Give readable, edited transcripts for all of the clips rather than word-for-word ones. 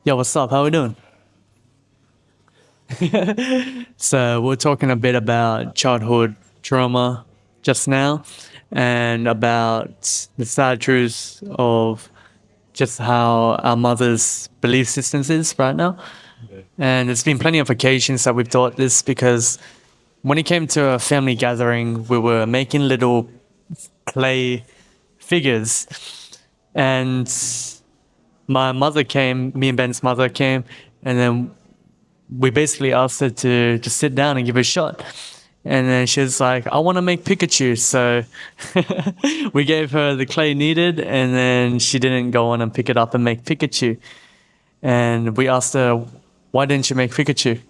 Yo, what's up? How we doing? So we're talking a bit about childhood trauma just now, and about the sad truths of just how our mother's belief systems is right now. And there's been plenty of occasions that we've thought this because when it came to a family gathering, we were making little clay figures, and my mother came, me and Ben's mother came, and then we basically asked her to just sit down and give it a shot. And then she was like, I want to make Pikachu. So we gave her the clay needed, and then she didn't go on and pick it up and make Pikachu. And we asked her, why didn't you make Pikachu?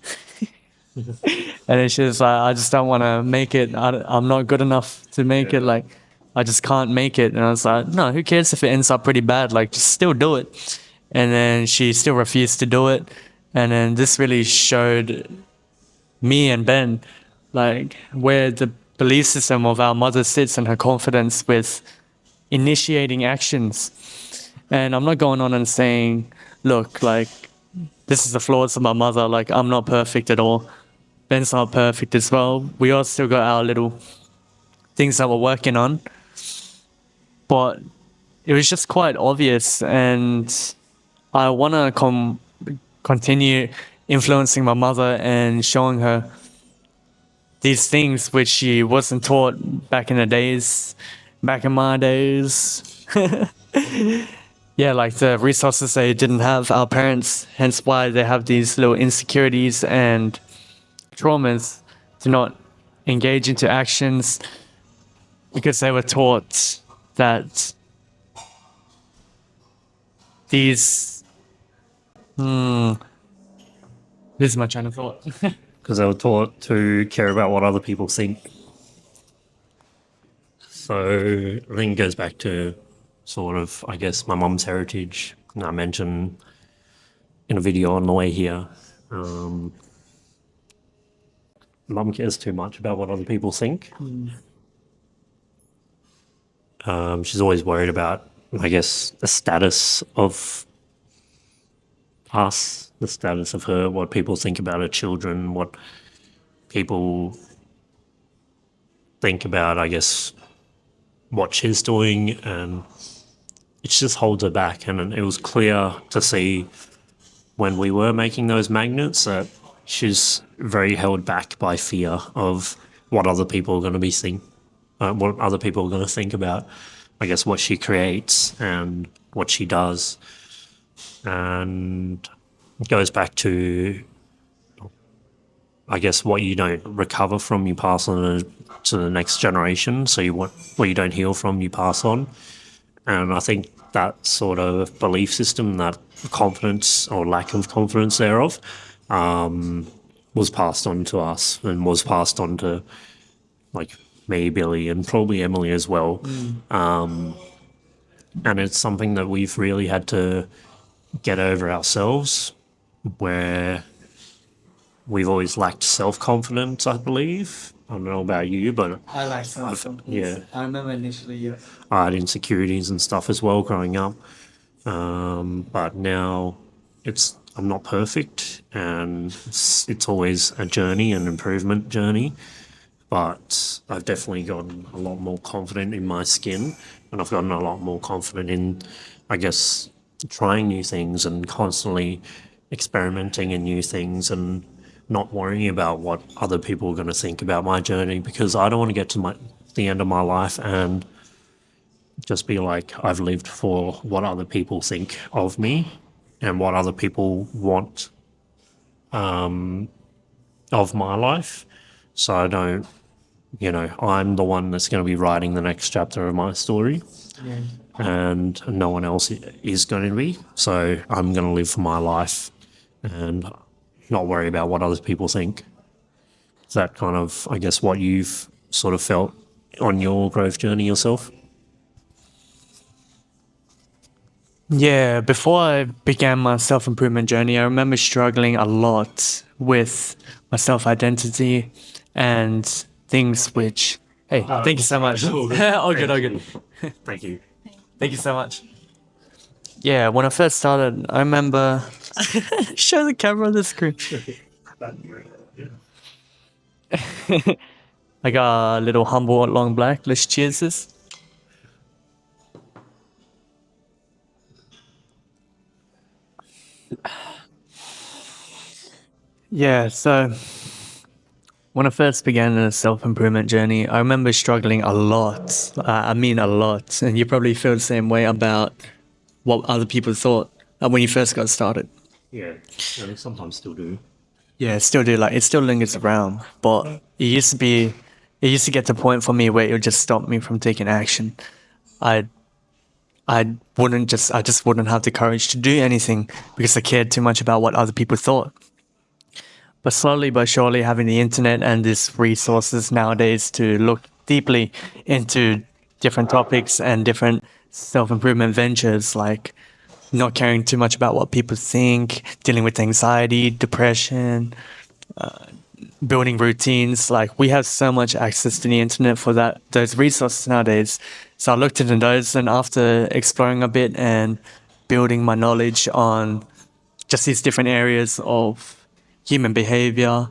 And then she was like, I just don't want to make it. I'm not good enough to make it. Like, I just can't make it. And I was like, no, who cares if it ends up pretty bad? Like, just still do it. And then she still refused to do it. And then this really showed me and Ben, like, where the belief system of our mother sits and her confidence with initiating actions. And I'm not going on and saying, look, like, this is the flaws of my mother. Like, I'm not perfect at all. Ben's not perfect as well. We all still got our little things that we're working on. But it was just quite obvious. And I want to continue influencing my mother and showing her these things which she wasn't taught back in the days, back in my days. Yeah, like the resources they didn't have, our parents, hence why they have these little insecurities and traumas to not engage into actions because they were taught that these. This is my train of thought. Because they were taught to care about what other people think. So I think it goes back to sort of, I guess, my mum's heritage. And I mentioned in a video on the way here, mum cares too much about what other people think. She's always worried about, I guess, the status of us, the status of her, what people think about her children, what people think about, I guess, what she's doing, and it just holds her back. And it was clear to see when we were making those magnets that she's very held back by fear of what other people are going to be what other people are going to think about, I guess, what she creates and what she does. And it goes back to, I guess, what you don't recover from, you pass on to the next generation. So what you don't heal from, you pass on. And I think that sort of belief system, that confidence or lack of confidence thereof, was passed on to us and was passed on to, like, me, Billy, and probably Emily as well. And it's something that we've really had to get over ourselves, where we've always lacked self-confidence, I believe. I don't know about you, but I like self-confidence. yeah, I remember initially, yeah. I had insecurities and stuff as well growing up. But now I'm not perfect, and it's always a journey, an improvement journey. But I've definitely gotten a lot more confident in my skin, and I've gotten a lot more confident in, I guess, trying new things and constantly experimenting in new things and not worrying about what other people are going to think about my journey, because I don't want to get to the end of my life and just be like, I've lived for what other people think of me and what other people want of my life. So I don't, I'm the one that's going to be writing the next chapter of my story, and no one else is going to be. So I'm going to live for my life and not worry about what other people think. Is that kind of, I guess, what you've sort of felt on your growth journey yourself? Yeah, before I began my self improvement journey, I remember struggling a lot with my self identity and things which. Hey, thank you so much. All good, all good. Thank you. Thank you so much. Yeah, when I first started, I remember. Show the camera on the screen. I got a little humble long black. Let's cheers this. Yeah, so when I first began the self improvement journey, I remember struggling a lot. I mean, a lot. And you probably feel the same way about what other people thought when you first got started. Yeah, and sometimes still do. Yeah, it still do. Like, it still lingers around. But it used to get to a point for me where it would just stop me from taking action. I, I just wouldn't have the courage to do anything because I cared too much about what other people thought. But slowly but surely, having the internet and these resources nowadays to look deeply into different topics and different self improvement ventures, like not caring too much about what people think, dealing with anxiety, depression, building routines. Like we have so much access to the internet for that those resources nowadays. So I looked into those, and after exploring a bit and building my knowledge on just these different areas of human behavior,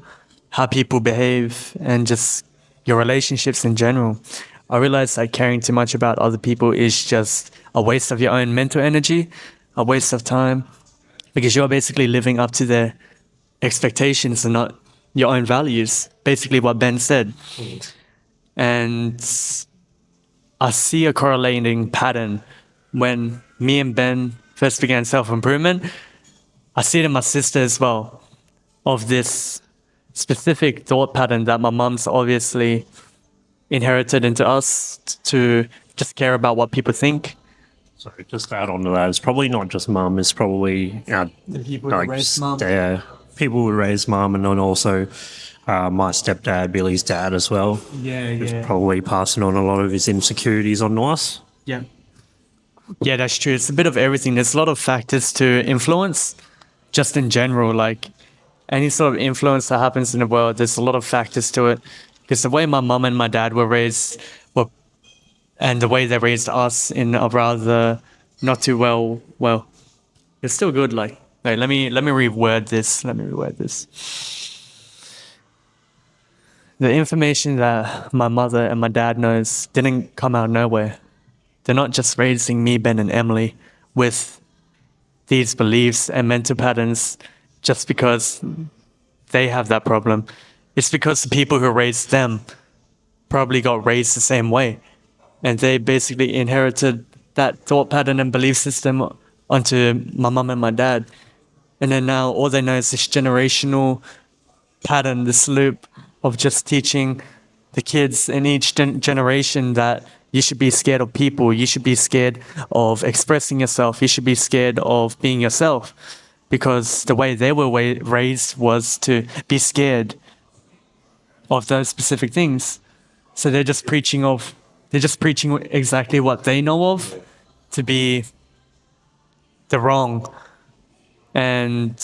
how people behave, and just your relationships in general. I realized that caring too much about other people is just a waste of your own mental energy, a waste of time, because you're basically living up to their expectations and not your own values. Basically, what Ben said. And I see a correlating pattern when me and Ben first began self improvement. I see it in my sister as well, of this specific thought pattern that my mom's obviously inherited into us to just care about what people think. So just to add on to that, it's probably not just mum. It's probably The people that like raised mom. people who raised mum, and then also my stepdad, Billy's dad, as well. Yeah, Is yeah. probably passing on a lot of his insecurities onto us. Yeah. Yeah, that's true. It's a bit of everything. There's a lot of factors to influence, just in general. Like any sort of influence that happens in the world, there's a lot of factors to it. Because the way my mum and my dad were raised, were, and the way they raised us in a rather not too well, it's still good. Like, wait, let me reword this. Let me reword this. The information that my mother and my dad knows didn't come out of nowhere. They're not just raising me, Ben, and Emily with these beliefs and mental patterns just because they have that problem. It's because the people who raised them probably got raised the same way. And they basically inherited that thought pattern and belief system onto my mum and my dad. And then now all they know is this generational pattern, this loop of just teaching the kids in each generation that you should be scared of people, you should be scared of expressing yourself, you should be scared of being yourself. Because the way they were raised was to be scared of those specific things. So they're just preaching exactly what they know of to be the wrong. And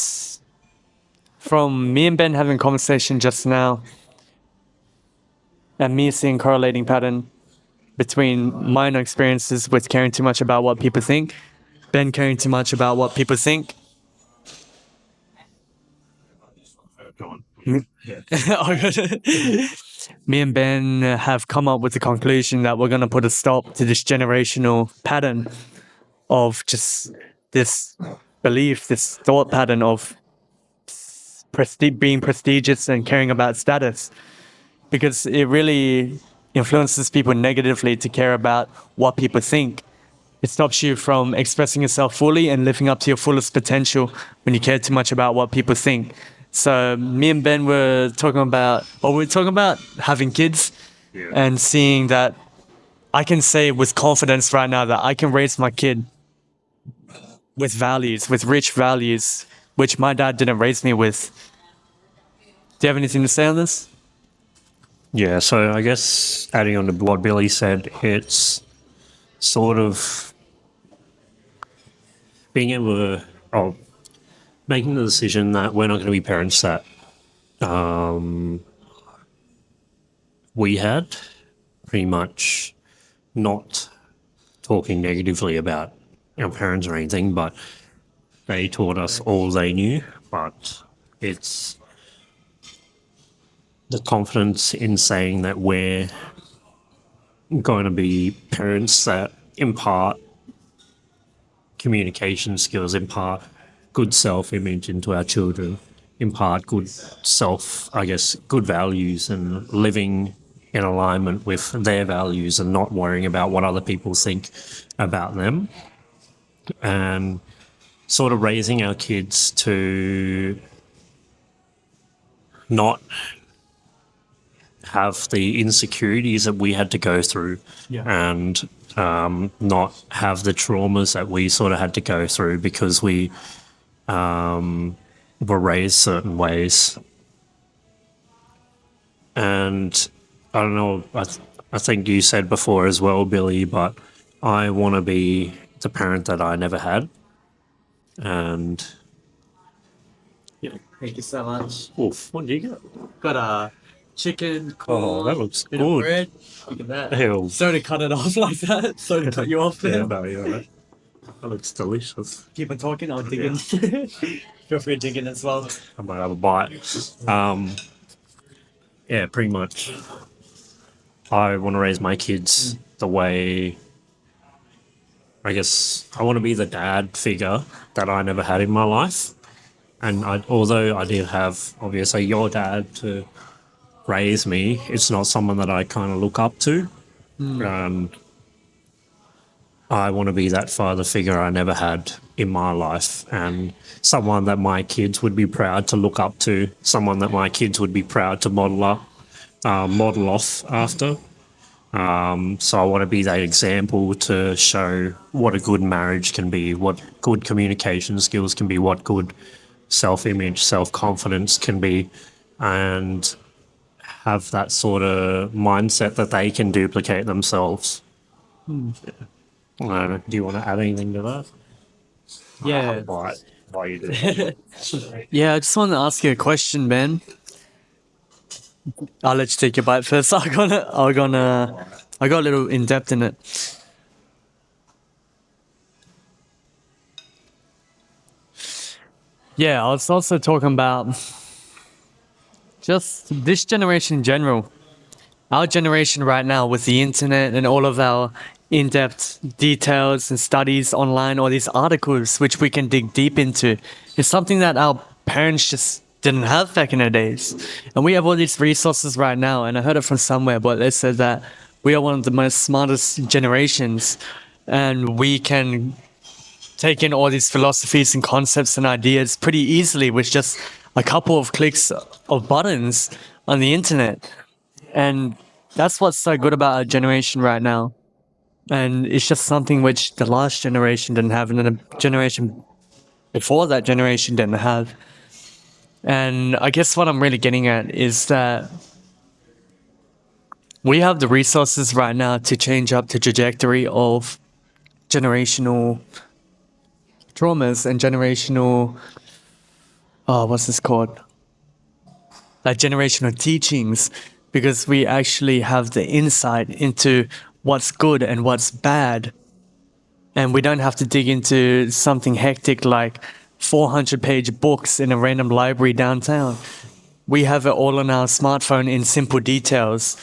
from me and Ben having a conversation just now, and me seeing correlating pattern between my own experiences with caring too much about what people think, Ben caring too much about what people think. Go on. Me and Ben have come up with the conclusion that we're going to put a stop to this generational pattern of just this belief, this thought pattern of being prestigious and caring about status, because it really influences people negatively to care about what people think. It stops you from expressing yourself fully and living up to your fullest potential when you care too much about what people think. So me and Ben were talking about, having kids, Yeah. and seeing that I can say with confidence right now that I can raise my kid with values, with rich values, which my dad didn't raise me with. Do you have anything to say on this? Yeah, so I guess adding on to what Billy said, it's sort of being able to, making the decision that we're not going to be parents that we had, pretty much not talking negatively about our parents or anything, but they taught us all they knew. But it's the confidence in saying that we're going to be parents that impart communication skills, impart good self image into our children, impart good self, I guess, good values and living in alignment with their values and not worrying about what other people think about them. And sort of raising our kids to not have the insecurities that we had to go through and not have the traumas that we sort of had to go through because we were raised certain ways. And I don't know, I think you said before as well, Billy, but I want to be the parent that I never had. And Thank you so much. oof, what do you get? Got a chicken, Oh, that corn, looks bit of good. bread. Look at that. Hell. Sorry to cut it off like that. Sorry to cut you off Yeah, there. no, you're right. That looks delicious. Keep on talking, I'll dig in. Feel free to dig in as well. I might have a bite. Yeah, pretty much. I want to raise my kids the way, I guess, I want to be the dad figure that I never had in my life. And although I did have, obviously, your dad to raise me, it's not someone that I kind of look up to. I want to be that father figure I never had in my life and someone that my kids would be proud to look up to, someone that my kids would be proud to model off after. So I want to be that example to show what a good marriage can be, what good communication skills can be, what good self-image, self-confidence can be, and have that sort of mindset that they can duplicate themselves. I don't know. Do you want to add anything to that? Yeah. Why you do that? Yeah, I just want to ask you a question, Ben. I'll let you take your bite first. I got a little in depth in it. Yeah, I was also talking about just this generation in general. Our generation right now with the internet and all of our in-depth details and studies online, all these articles which we can dig deep into, is something that our parents just didn't have back in the days. And we have all these resources right now, and I heard it from somewhere, but they said that we are one of the most smartest generations, and we can take in all these philosophies and concepts and ideas pretty easily with just a couple of clicks of buttons on the internet. And that's what's so good about our generation right now. And it's just something which the last generation didn't have, and then the generation before that generation didn't have. And I guess what I'm really getting at is that we have the resources right now to change up the trajectory of generational traumas and generational, what's this called? Like generational teachings, because we actually have the insight into what's good and what's bad. And we don't have to dig into something hectic like 400-page books in a random library downtown. We have it all on our smartphone in simple details.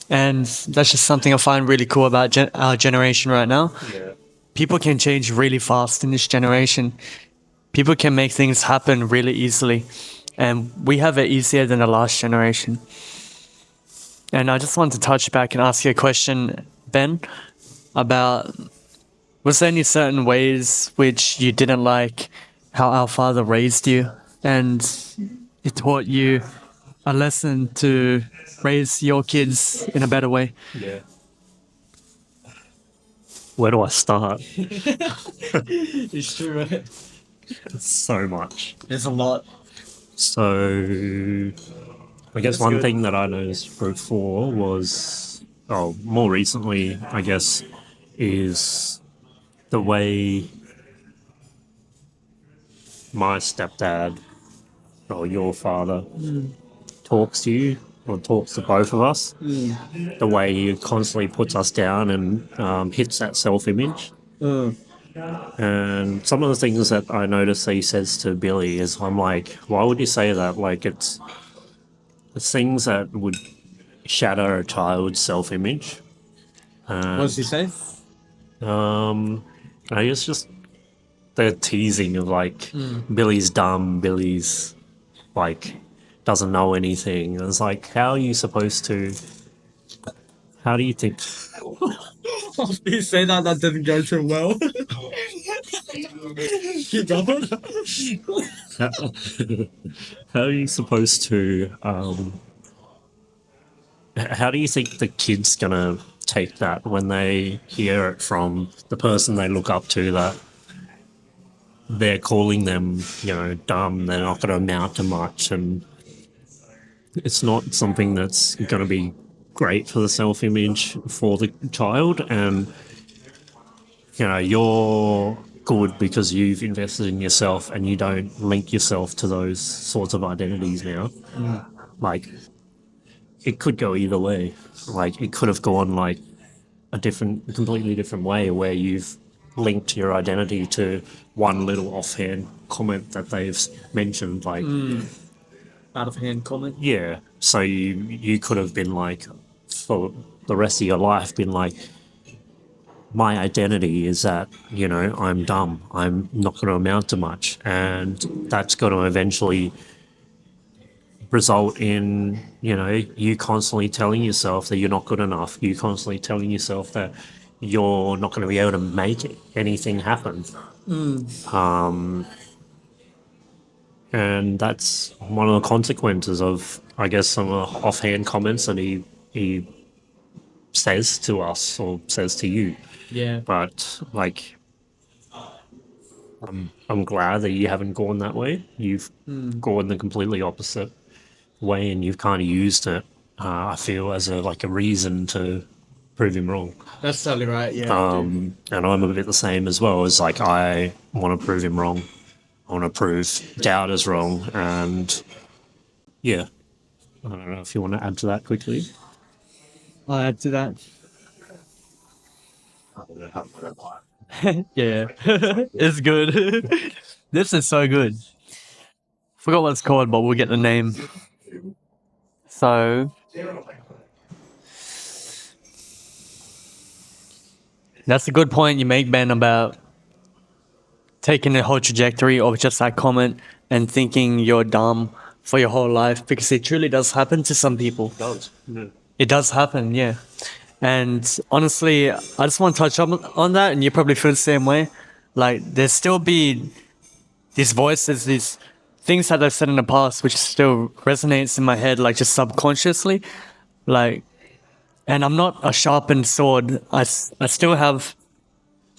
And that's just something I find really cool about our generation right now. Yeah. People can change really fast in this generation. People can make things happen really easily. And we have it easier than the last generation. And I just want to touch back and ask you a question, Ben, about was there any certain ways which you didn't like how our father raised you and it taught you a lesson to raise your kids in a better way? Yeah. Where do I start? It's true, right? So much. There's a lot. So, I guess That's one good. thing that I noticed before was, more recently, I guess, is the way my stepdad or your father talks to you or talks to both of us. The way he constantly puts us down and hits that self image. And some of the things that I notice he says to Billy is, I'm like, why would you say that? Like, it's things that would shatter a child's self image. What does he And say? I guess just the teasing of like, Billy's dumb, Billy's like, doesn't know anything. It's like, how are you supposed to, how do you think, After you say that, that didn't go too well. Keep going. how are you supposed to, how do you think the kid's gonna take that when they hear it from the person they look up to that they're calling them, dumb, they're not gonna amount to much, and it's not something that's gonna be great for the self image for the child, and you're good because you've invested in yourself and you don't link yourself to those sorts of identities now. Like, it could go either way. Like, it could have gone like completely different way where you've linked your identity to one little offhand comment that they've mentioned. Like, Out of hand comment. yeah, so you could have been like, for the rest of your life, been like, my identity is that I'm dumb. I'm not going to amount to much, and that's going to eventually result in you constantly telling yourself that you're not good enough. You constantly telling yourself that you're not going to be able to make anything happen, and that's one of the consequences of, I guess, some of the offhand comments that he says to us or says to you. Yeah. But like, I'm glad that you haven't gone that way. You've gone the completely opposite way, and you've kind of used it. I feel as a reason to prove him wrong. That's totally right. Yeah. And I'm a bit the same as well. As like, I want to prove him wrong. I want to prove doubters wrong, and yeah. I don't know if you want to add to that quickly. I'll add to that. Yeah. It's good. This is so good. Forgot what it's called, but we'll get the name. So that's a good point you make, Ben, about taking the whole trajectory of just that comment and thinking you're dumb for your whole life, because it truly does happen to some people. It does. Yeah. It does happen, yeah. And honestly, I just want to touch on that, and you probably feel the same way. Like, there still be these voices, these things that I've said in the past, which still resonates in my head, like just subconsciously. Like, and I'm not a sharpened sword. I still have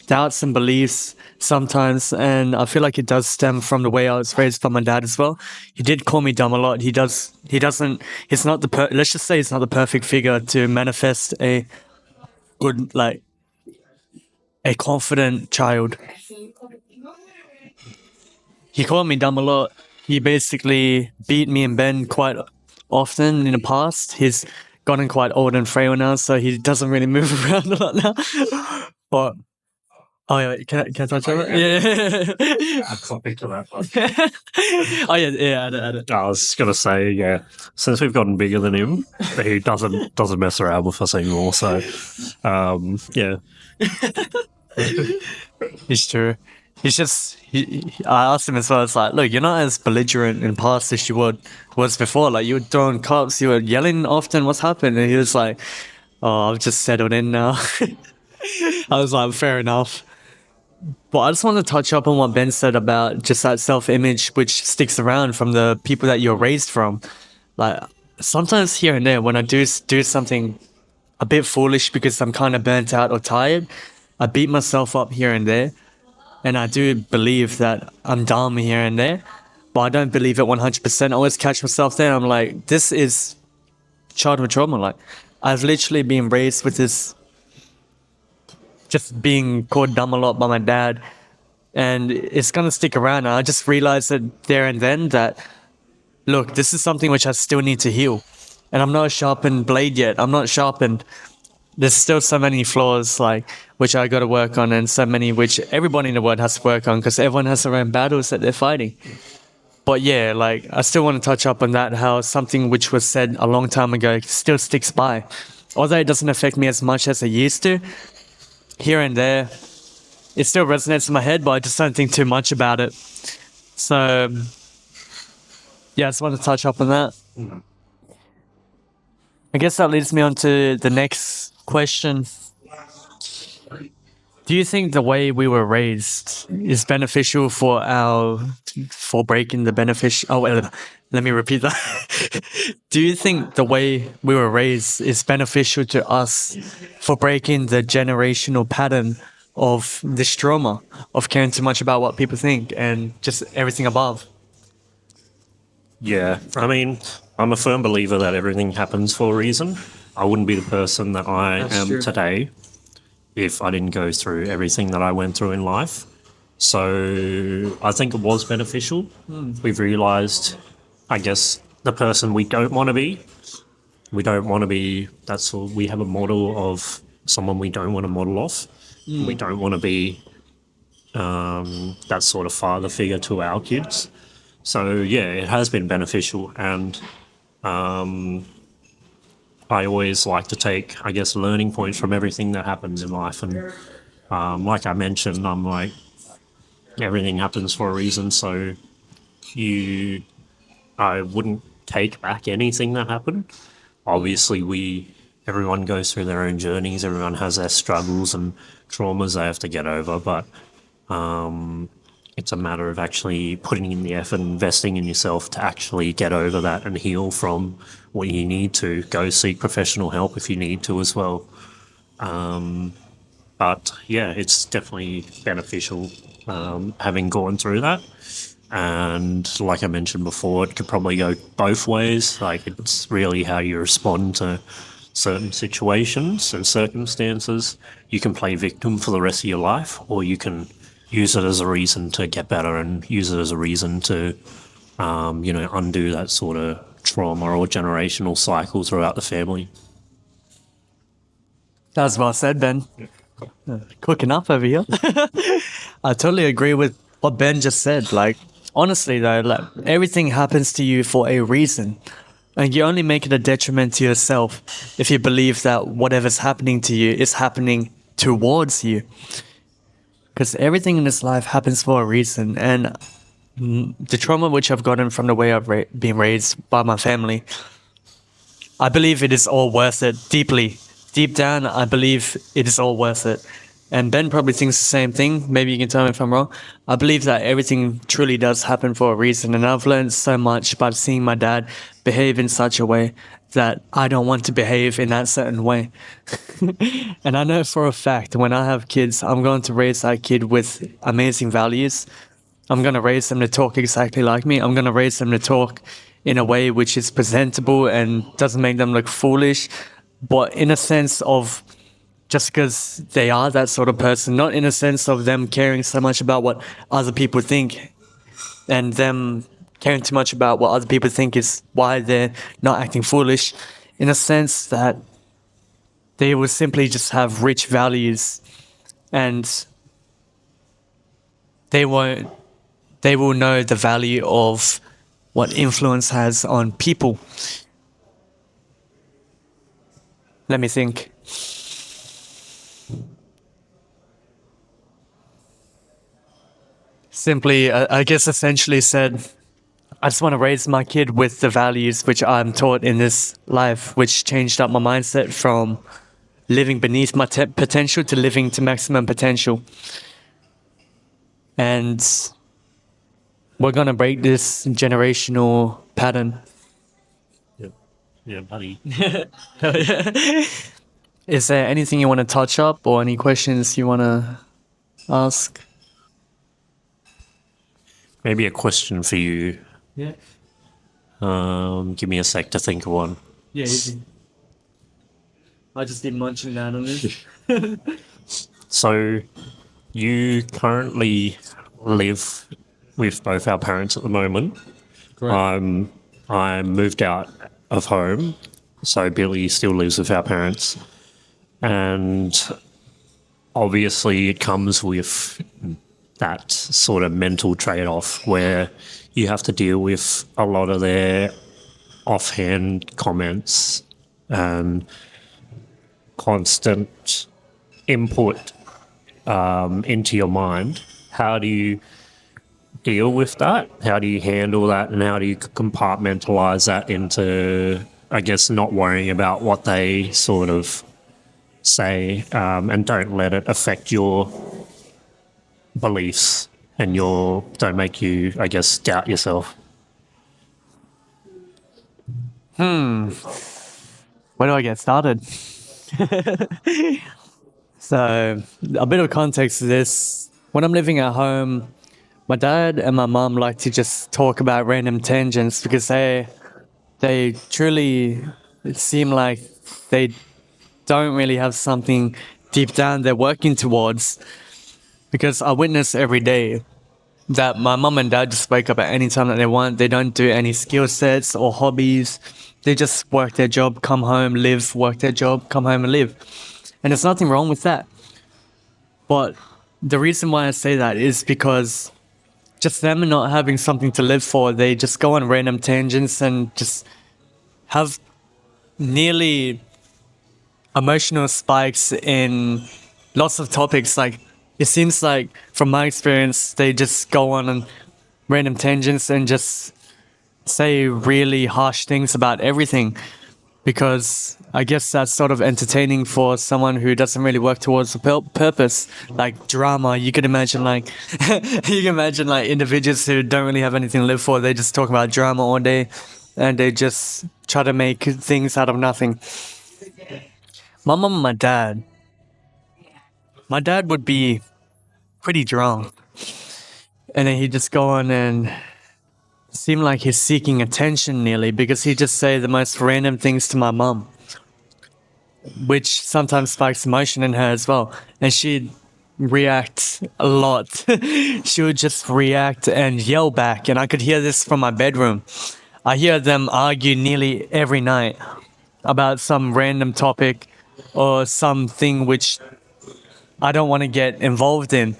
doubts and beliefs sometimes, and I feel like it does stem from the way I was raised by my dad as well. He did call me dumb a lot. He's not let's just say he's not the perfect figure to manifest a good, like, a confident child. He called me dumb a lot. He basically beat me and Ben quite often in the past. He's gotten quite old and frail now, so he doesn't really move around a lot now. But oh yeah, can I touch on it? Yeah. Add something to that. Oh yeah, yeah, add it. I was just gonna say, yeah. Since we've gotten bigger than him, he doesn't mess around with us anymore. So, yeah. It's true. I asked him as well. It's like, look, you're not as belligerent in past as you was before. Like, you were throwing cups, you were yelling often. What's happened? And he was like, oh, I've just settled in now. I was like, fair enough. But I just want to touch up on what Ben said about just that self-image, which sticks around from the people that you're raised from. Like, sometimes here and there, when I do something a bit foolish because I'm kind of burnt out or tired, I beat myself up here and there. And I do believe that I'm dumb here and there, but I don't believe it 100%. I always catch myself there. I'm like, this is childhood trauma. Like, I've literally been raised with this, just being called dumb a lot by my dad, and it's gonna stick around. And I just realized that there and then that, look, this is something which I still need to heal, and I'm not a sharpened blade yet. I'm not sharpened. there's still so many flaws, like which I got to work on, and so many which everybody in the world has to work on because everyone has their own battles that they're fighting. But yeah, like I still want to touch up on that, how something which was said a long time ago still sticks by. Although it doesn't affect me as much as it used to, here and there, it still resonates in my head, but I just don't think too much about it. So yeah, I just want to touch up on that. I guess that leads me on to the next question. Do you think the way we were raised is beneficial for breaking the beneficial? Oh, wait, let me repeat that. Do you think the way we were raised is beneficial to us for breaking the generational pattern of this trauma of caring too much about what people think and just everything above? Yeah, I mean, I'm a firm believer that everything happens for a reason. I wouldn't be the person that I That's am true. today if I didn't go through everything that I went through in life. So I think it was beneficial. We've realized, I guess, the person we don't want to be. We don't want to be, that's all, we have a model of someone we don't want to model off. We don't want to be that sort of father figure to our kids. So yeah, it has been beneficial, and I always like to take, I guess, learning points from everything that happens in life. And like I mentioned, I'm like, everything happens for a reason. So you, I wouldn't take back anything that happened. Obviously, everyone goes through their own journeys. Everyone has their struggles and traumas they have to get over. But it's a matter of actually putting in the effort and investing in yourself to actually get over that and heal from what you need to. Go seek professional help if you need to as well. But yeah, it's definitely beneficial having gone through that. And like I mentioned before, it could probably go both ways. Like it's really how you respond to certain situations and circumstances. You can play victim for the rest of your life, or you can use it as a reason to get better and use it as a reason to, undo that sort of trauma or generational cycle throughout the family. That was well said, Ben. Cooking up over here. I totally agree with what Ben just said. Like, honestly, though, like, everything happens to you for a reason. And you only make it a detriment to yourself if you believe that whatever's happening to you is happening towards you. Because everything in this life happens for a reason. And the trauma which I've gotten from the way I've been raised by my family, I believe it is all worth it deeply. Deep down, I believe it is all worth it. And Ben probably thinks the same thing. Maybe you can tell me if I'm wrong. I believe that everything truly does happen for a reason. And I've learned so much by seeing my dad behave in such a way that I don't want to behave in that certain way. And I know for a fact when I have kids, I'm going to raise that kid with amazing values. I'm going to raise them to talk exactly like me. I'm going to raise them to talk in a way which is presentable and doesn't make them look foolish, but in a sense of just because they are that sort of person, not in a sense of them caring so much about what other people think and them caring too much about what other people think is why they're not acting foolish, in a sense that they will simply just have rich values and they won't they will know the value of what influence has on people. Let me think. Simply, I guess essentially said, I just want to raise my kid with the values which I'm taught in this life, which changed up my mindset from living beneath my potential to living to maximum potential. And we're going to break this generational pattern. Yeah, yeah, buddy. Is there anything you want to touch up or any questions you want to ask? Maybe a question for you. Yeah. Give me a sec to think of one. Yeah, easy. I just did munching down on this. So, you currently live with both our parents at the moment. Correct. I moved out of home, so Billy still lives with our parents. And obviously, it comes with that sort of mental trade off where you have to deal with a lot of their offhand comments and constant input into your mind. How do you deal with that? How do you handle that? And how do you compartmentalize that into, I guess, not worrying about what they sort of say, and don't let it affect your beliefs and don't make you, I guess, doubt yourself. Where do I get started? So, a bit of context to this. When I'm living at home, my dad and my mom like to just talk about random tangents because they truly seem like they don't really have something deep down they're working towards. Because I witness every day that my mom and dad just wake up at any time that they want. They don't do any skill sets or hobbies. They just work their job, come home, live, work their job, come home and live. And there's nothing wrong with that. But the reason why I say that is because just them not having something to live for, they just go on random tangents and just have nearly emotional spikes in lots of topics. Like, it seems like, from my experience, they just go on random tangents and just say really harsh things about everything. Because I guess that's sort of entertaining for someone who doesn't really work towards a purpose, like drama. You could imagine like you can imagine like individuals who don't really have anything to live for. They just talk about drama all day, and they just try to make things out of nothing. My mom and my dad. My dad would be pretty drunk, and then he'd just go on and seem like he's seeking attention nearly because he'd just say the most random things to my mum, which sometimes spikes emotion in her as well. And she'd react a lot. She would just react and yell back. And I could hear this from my bedroom. I hear them argue nearly every night about some random topic or something which I don't want to get involved in.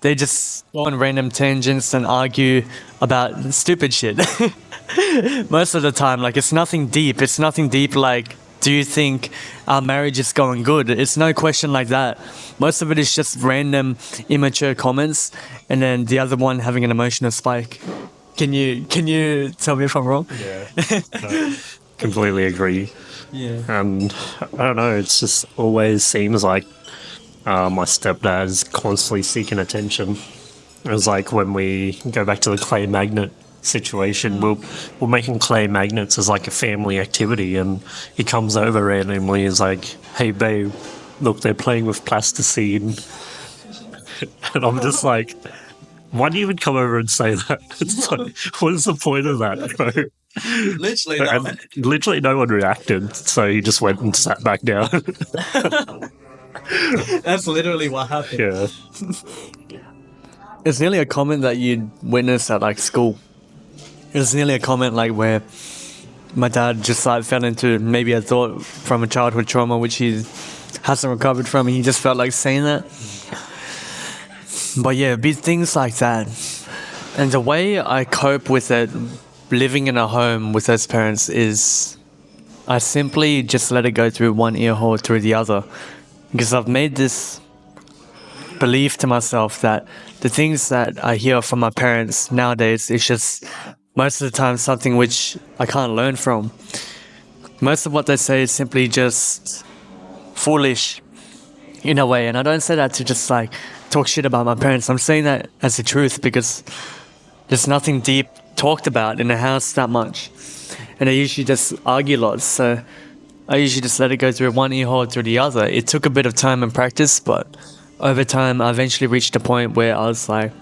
They just go on random tangents and argue about stupid shit. Most of the time, like, it's nothing deep. It's nothing deep like, do you think our marriage is going good? It's no question like that. Most of it is just random, immature comments, and then the other one having an emotional spike. Can you tell me if I'm wrong? Yeah, no, completely agree. Yeah. And I don't know, it's just always seems like my stepdad's constantly seeking attention. It was like when we go back to the clay magnet situation, we're making clay magnets as like a family activity, and he comes over randomly. He's like, "Hey, babe, look, they're playing with plasticine," and I'm just like, "Why do you even come over and say that?" It's like, what is the point of that, bro? Literally, And literally, no one reacted, so he just went and sat back down. that's literally what happened. Yeah. It's nearly a comment that you'd witness at like school. It was nearly a comment like where my dad just like fell into maybe a thought from a childhood trauma which he hasn't recovered from, and he just felt like saying that. But yeah, it'd be things like that. And the way I cope with it, living in a home with those parents, is I simply just let it go through one ear hole through the other. Because I've made this belief to myself that the things that I hear from my parents nowadays is just most of the time something which I can't learn from. Most of what they say is simply just foolish in a way. And I don't say that to just like talk shit about my parents. I'm saying that as the truth because there's nothing deep talked about in the house that much. And they usually just argue lots. So I usually just let it go through one ear hole through the other. It took a bit of time and practice, but over time, I eventually reached a point where I was like,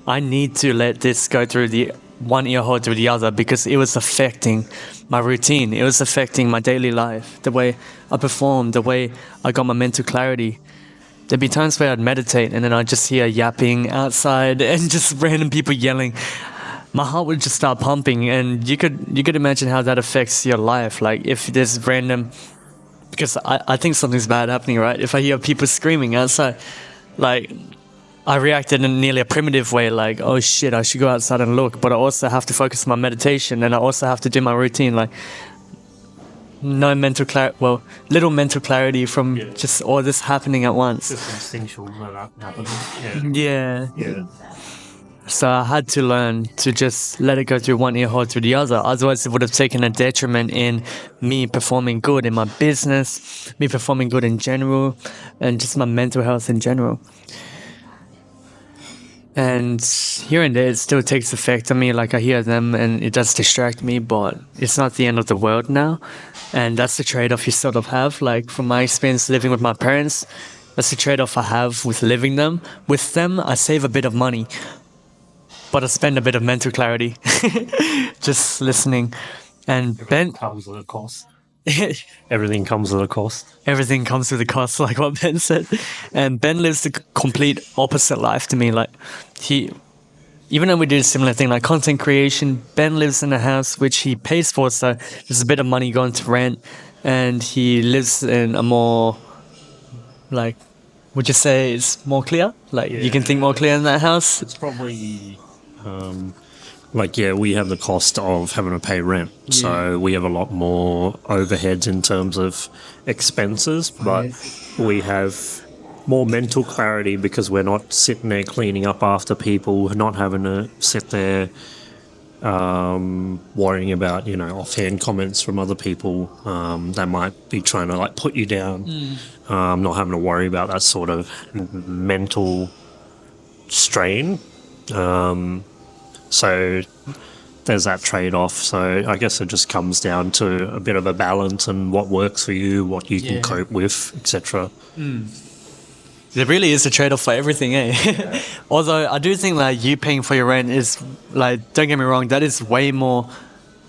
I need to let this go through the one ear hole through the other because it was affecting my routine. It was affecting my daily life, the way I performed, the way I got my mental clarity. There'd be times where I'd meditate and then I'd just hear yapping outside and just random people yelling. My heart would just start pumping, and you could imagine how that affects your life. Like if there's random because I think something's bad happening, right? If I hear people screaming outside, like I reacted in nearly a primitive way, like, oh shit, I should go outside and look. But I also have to focus on my meditation, and I also have to do my routine. Like, no mental clarity, well, little mental clarity from just all this happening at once. Just instinctual that happening. Yeah. Yeah. So I had to learn to just let it go through one ear hole to the other. Otherwise, it would have taken a detriment in me performing good in my business, me performing good in general, and just my mental health in general. And here and there, it still takes effect on me. Like I hear them and it does distract me, but it's not the end of the world now. And that's the trade off you sort of have. Like from my experience living with my parents, that's the trade off I have with living them. With them, I save a bit of money, but I spend a bit of mental clarity just listening. And Ben, Comes with a cost. Everything comes with a cost. everything comes with a cost, like what Ben said. And Ben lives the complete opposite life to me. Like he, even though we do a similar thing, like content creation, Ben lives in a house which he pays for, so there's a bit of money going to rent, and he lives in a more, like, would you say it's more clear? Like you can think more clear in that house. It's probably we have the cost of having to pay rent, so we have a lot more overheads in terms of expenses, but we have more mental clarity because we're not sitting there cleaning up after people, we're not having to sit there worrying about offhand comments from other people that might be trying to like put you down. Not having to worry about that sort of mental strain. So there's that trade-off. So I guess it just comes down to a bit of a balance and what works for you, what you can cope with, etc. There really is a trade-off for everything, eh? Although I do think like you paying for your rent is like, don't get me wrong, that is way more,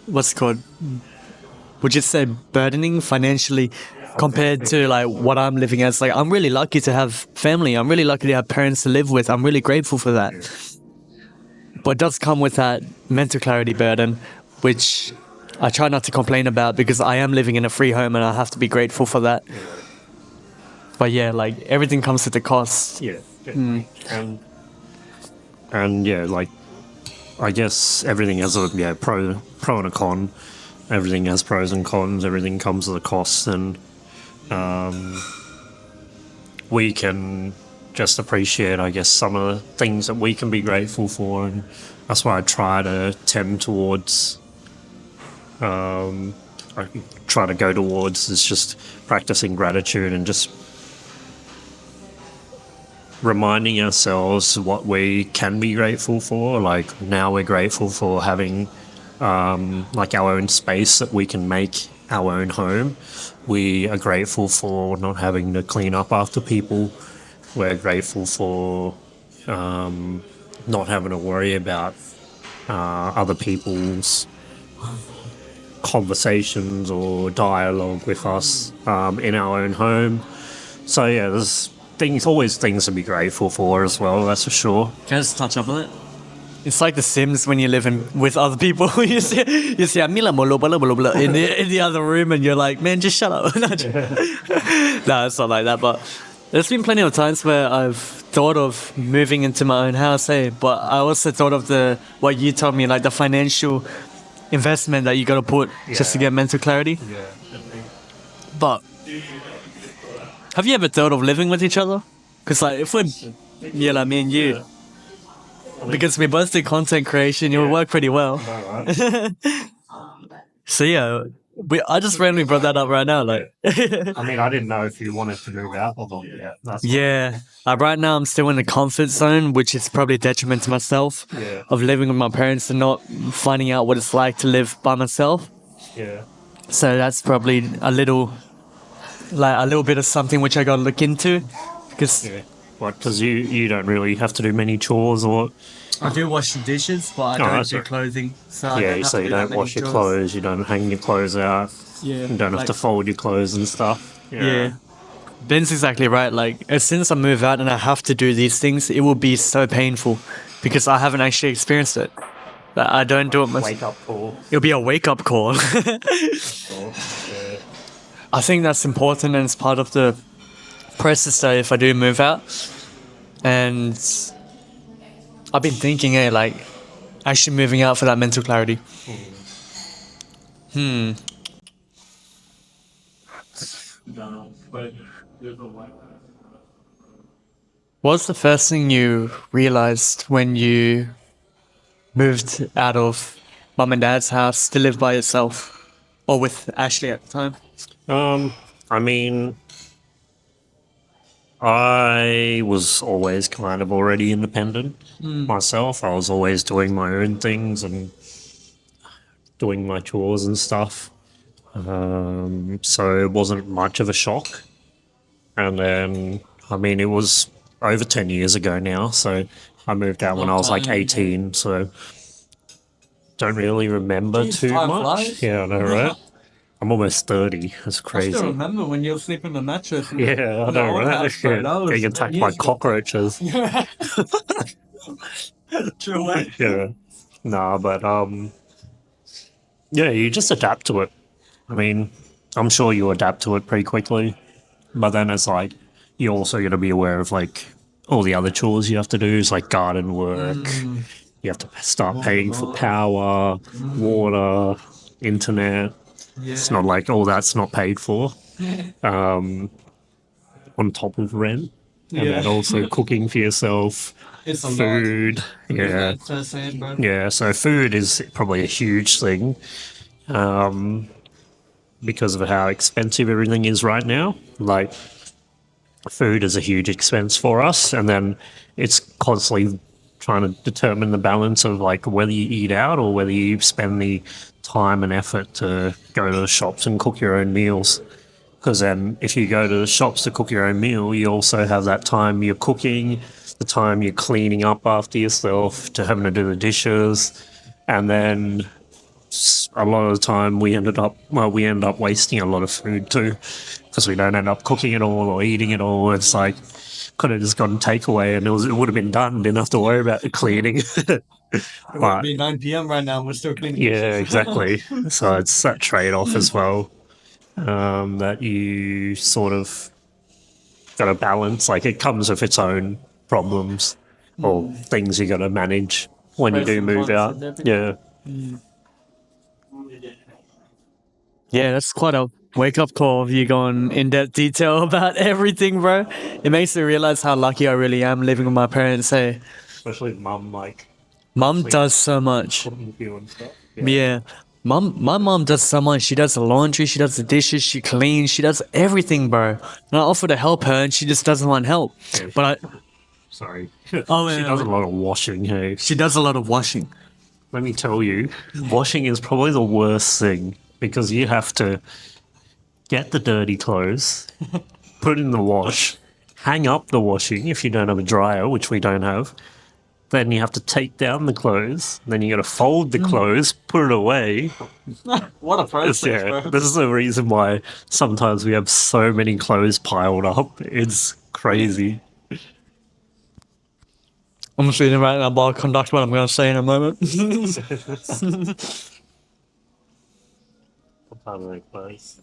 what's it called? Would you say burdening financially compared to like what I'm living as? Like I'm really lucky to have family. I'm really lucky to have parents to live with. I'm really grateful for that. But it does come with that mental clarity burden, which I try not to complain about because I am living in a free home and I have to be grateful for that. But yeah, like everything comes with a cost. Yeah. And yeah, like I guess everything has a pro and a con. Everything has pros and cons. Everything comes with a cost, and we can just appreciate, I guess, some of the things that we can be grateful for, and that's why I try to tend towards. I try to go towards is just practicing gratitude and just reminding ourselves what we can be grateful for. Like now we're grateful for having like our own space that we can make our own home. We are grateful for not having to clean up after people. We're grateful for not having to worry about other people's conversations or dialogue with us in our own home. So yeah, there's always things to be grateful for as well, that's for sure. Can I just touch up on it? It's like The Sims when you live with other people. you see Mila blah, blah, blah, blah, in the other room, and you're like, man, just shut up. No, it's not like that. But there's been plenty of times where I've thought of moving into my own house, hey, but I also thought of what you told me, like the financial investment that you got to put just to get mental clarity. Yeah. But have you ever thought of living with each other? Because like if we're, like me and you, because we both do content creation, it would work pretty well. So yeah, I just randomly brought that up right now. Like, I mean, I didn't know if you wanted to move out or not yet. Yeah, right now I'm still in the comfort zone, which is probably a detriment to myself of living with my parents and not finding out what it's like to live by myself. Yeah. So that's probably a little bit of something which I got to look into, because Because you don't really have to do many chores or. I do wash the dishes, but I don't do clothing. So so you don't wash your clothes, you don't hang your clothes out, you don't have to fold your clothes and stuff. Yeah. Ben's exactly right. Like, as soon as I move out and I have to do these things, it will be so painful because I haven't actually experienced it. I don't do it myself. Wake up call. It'll be a wake up call. I think that's important and it's part of the process though if I do move out. And I've been thinking, like actually moving out for that mental clarity. What's the first thing you realized when you moved out of mum and dad's house to live by yourself? Or with Ashley at the time? I mean, I was always kind of already independent myself. I was always doing my own things and doing my chores and stuff. So it wasn't much of a shock. And then, I mean, it was over 10 years ago now. So I moved out when I was like 18. So don't really remember too time much. flies. Yeah, I know, right? I'm almost 30. That's crazy. remember when you were sleeping on the mattress. Yeah, I know, right? Getting attacked by cockroaches. True way. Yeah. Nah, but yeah, you just adapt to it. I mean, I'm sure you adapt to it pretty quickly, but then it's like you also got to be aware of like all the other chores you have to do, is like garden work. You have to start paying for power, water, internet. It's not like all that's not paid for. On top of rent, and then also cooking for yourself, It's a food. Yeah, yeah. So food is probably a huge thing because of how expensive everything is right now. Like food is a huge expense for us, and then it's constantly trying to determine the balance of like whether you eat out or whether you spend the time and effort to go to the shops and cook your own meals. Because then, if you go to the shops to cook your own meal, you also have that time you're cooking, the time you're cleaning up after yourself, to having to do the dishes, and then a lot of the time we end up wasting a lot of food too, because we don't end up cooking it all or eating it all. It's like could have just gotten takeaway and it would have been done. Didn't have to worry about the cleaning. It would be 9 p.m. right now. We're still cleaning. Yeah, exactly. So it's that trade off as well that you sort of got to balance. Like it comes with its own problems or things you got to manage when you do move out. Yeah. Yeah, that's quite a wake up call of you going in depth detail about everything, bro. It makes me realize how lucky I really am living with my parents. Hey, Especially mum, like mum does so much. cooking for you and stuff. Yeah. My mom does so much. She does the laundry, she does the dishes, she cleans, she does everything, bro. And I offer to help her, and she just doesn't want help. But Sorry. Oh, She yeah, does a lot of washing, hey. she does a lot of washing. Let me tell you, washing is probably the worst thing because you have to get the dirty clothes, put it in the wash, hang up the washing if you don't have a dryer, which we don't have. Then you have to take down the clothes. Then you got to fold the clothes, put it away. What a process, Yeah, this is the reason why sometimes we have so many clothes piled up. It's crazy. I'm feeling right now, but I'll conduct what I'm going to say in a moment. Clothes.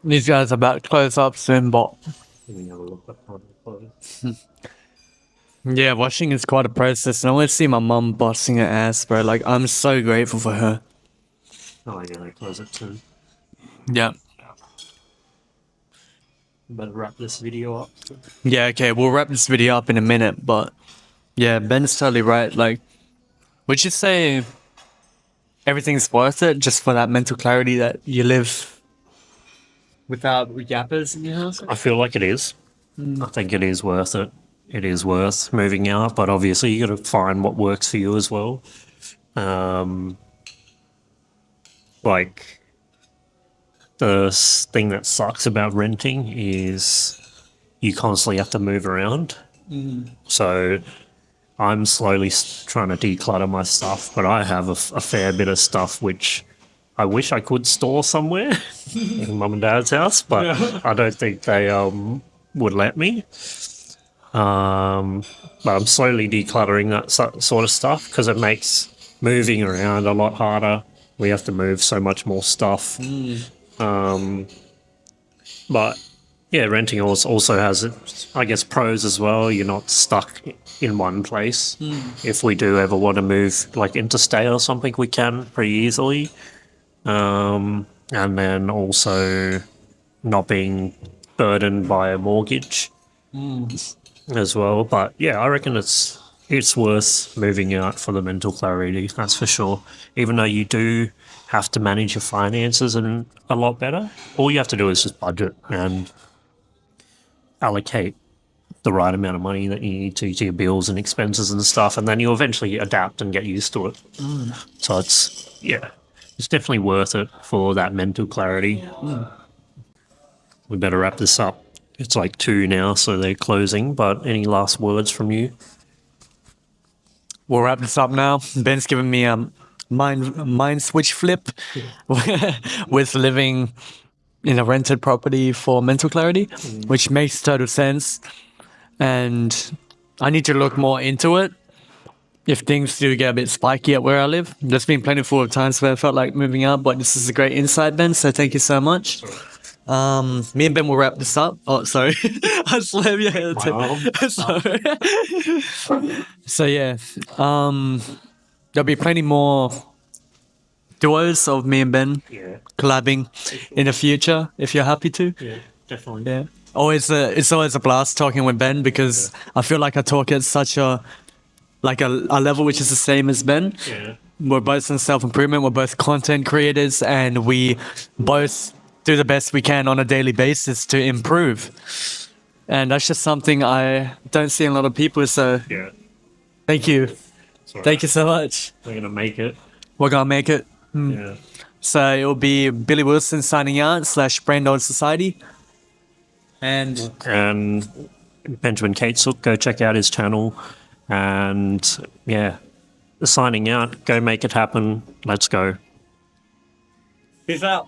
These guys are about to close up soon, but Let me have a look at the clothes. yeah, washing is quite a process. And I always see my mum busting her ass, bro. Like, I'm so grateful for her. Oh, yeah, they close it too. Yeah. Better wrap this video up. Yeah, okay, we'll wrap this video up in a minute, but yeah, Ben's totally right. Like, would you say everything's worth it just for that mental clarity that you live without yappers in your house? I feel like it is. I think it is worth it. It is worth moving out, but obviously you got to find what works for you as well. Like thing that sucks about renting is you constantly have to move around. So I'm slowly trying to declutter my stuff, but I have a fair bit of stuff which I wish I could store somewhere in mum and dad's house, but I don't think they would let me. But I'm slowly decluttering that sort of stuff because it makes moving around a lot harder. We have to move so much more stuff. But yeah, renting also has, I guess, pros as well. You're not stuck in one place. If we do ever want to move, like interstate or something, we can pretty easily. And then also not being burdened by a mortgage as well. But yeah, I reckon it's worth moving out for the mental clarity. That's for sure. Even though you do have to manage your finances and a lot better, all you have to do is just budget and allocate the right amount of money that you need to your bills and expenses and stuff, and then you'll eventually adapt and get used to it. So it's definitely worth it for that mental clarity. We better wrap this up. It's like 2 now, so they're closing. But any last words from you? We'll wrap this up now. Ben's given me a mind switch flip with living in a rented property for mental clarity, which makes total sense. And I need to look more into it if things do get a bit spiky at where I live. There's been plentiful of times where I felt like moving out, but this is a great insight, Ben. So thank you so much. Me and Ben will wrap this up. Oh, sorry. I slammed your head. Sorry. So yeah, there'll be plenty more duos of me and Ben collabing in the future if you're happy to. Yeah, definitely. Yeah. It's always a blast talking with Ben because I feel like I talk at such a level which is the same as Ben. Yeah. We're both in self-improvement. We're both content creators, and we both do the best we can on a daily basis to improve. And that's just something I don't see in a lot of people. So Yeah. thank you. Sorry. Thank you so much. We're gonna make it. We're going to make it. Yeah. So it'll be Billy Wilson signing out / Brand Old Society. And And Benjamin Catesook, go check out his channel. And yeah, signing out. Go make it happen. Let's go. peace out.